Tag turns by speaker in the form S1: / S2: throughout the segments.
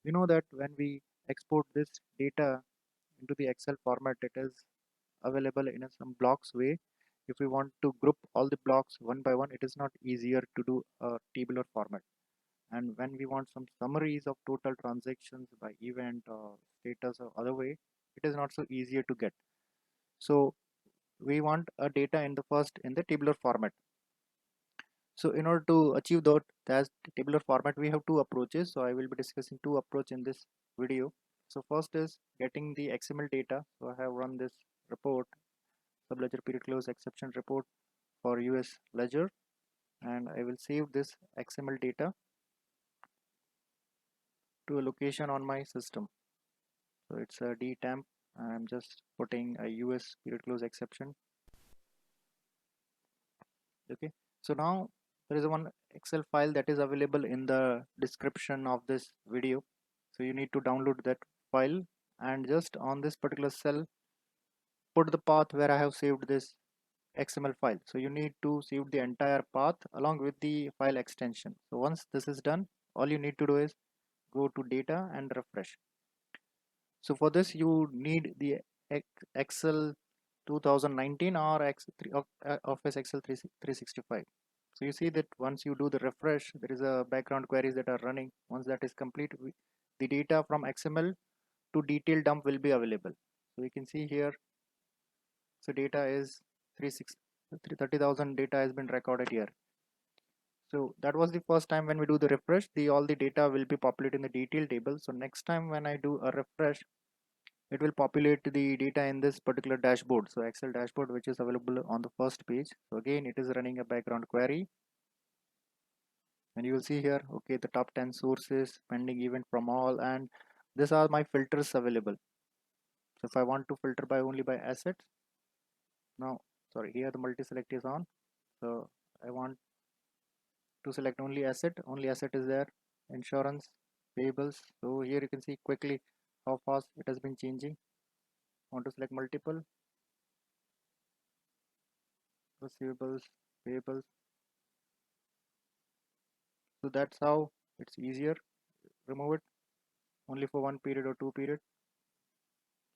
S1: We know that when we export this data into the Excel format, it is available in some blocks way. If we want to group all the blocks one by one, it is not easier to do a tabular format. And when we want some summaries of total transactions by event or status or other way, it is not so easier to get. So we want a data in the first in the tabular format. So in order to achieve that tabular format, we have two approaches. So I will be discussing two approach in this video. So first is getting the XML data. So I have run this report, subledger period close exception report for US ledger, and I will save this XML data to a location on my system. So it's a dtemp. I'm just putting a US period close exception. Okay. So now there is one Excel file that is available in the description of this video. So you need to download that file and just on this particular cell put the path where I have saved this XML file. So you need to save the entire path along with the file extension. So once this is done, all you need to do is go to data and refresh. So for this you need the Excel 2019 or Office Excel 365. So you see that once you do the refresh, there is a background queries that are running. Once that is complete, the data from XML to detailed dump will be available. So you can see here, so data is 30,000 data has been recorded here. So that was the first time when we do the refresh, all the data will be populated in the detail table. So next time when I do a refresh, it will populate the data in this particular dashboard. So Excel dashboard, which is available on the first page. So again, it is running a background query. And you will see here, okay, the top 10 sources, pending event from all, and these are my filters available. So if I want to filter by only by assets, now, sorry, here the multi-select is on. So I want to select only asset is there, insurance, payables. So here you can see quickly how fast it has been changing. Want to select multiple, receivables, payables. So that's how it's easier. Remove it only for one period or two period.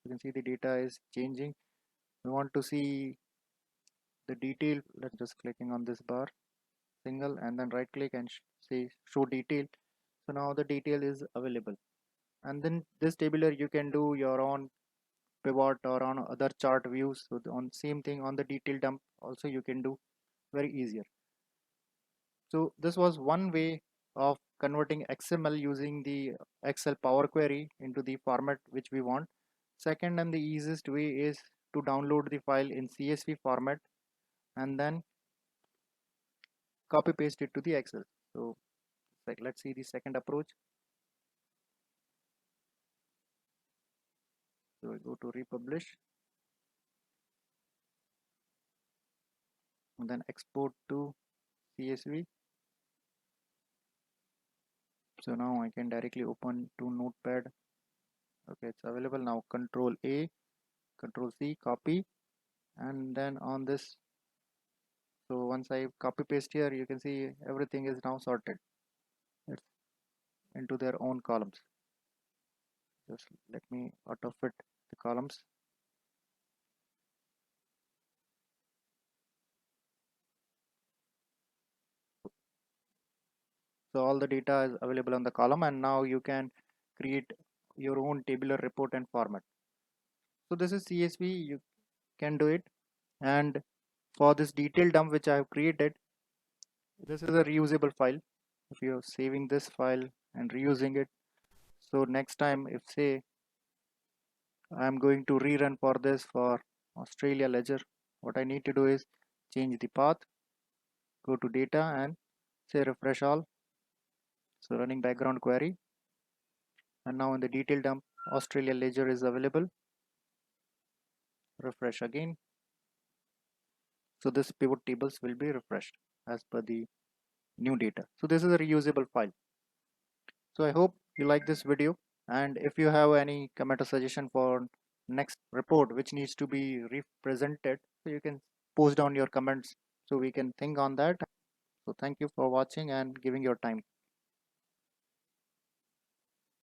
S1: You can see the data is changing. We want to see the detail. Let's just clicking on this bar, single, and then right click and say show detail. So now the detail is available. And then this tabular you can do your own pivot or on other chart views. So on same thing on the detail dump also you can do very easier. So this was one way of converting XML using the Excel Power Query into the format which we want. Second and the easiest way is to download the file in CSV format and then copy paste it to the Excel. So let's see the second approach. So I go to republish and then export to CSV. So now I can directly open to Notepad. Okay, it's available now. Control A, Control C, copy, and then on this. So once I copy paste here, you can see everything is now sorted. It's into their own columns. Just let me auto fit the columns. So all the data is available on the column, and now you can create your own tabular report and format. So this is CSV, you can do it. And for this detailed dump which I have created, this is a reusable file. If you're saving this file and reusing it, so next time if say I'm going to rerun for this for Australia ledger, what I need to do is change the path, go to data and say refresh all. So running background query, and now in the detail dump Australia ledger is available. Refresh again. So this pivot tables will be refreshed as per the new data. So this is a reusable file. So I hope you like this video, and if you have any comment or suggestion for next report which needs to be represented, so you can post down your comments so we can think on that. So thank you for watching and giving your time.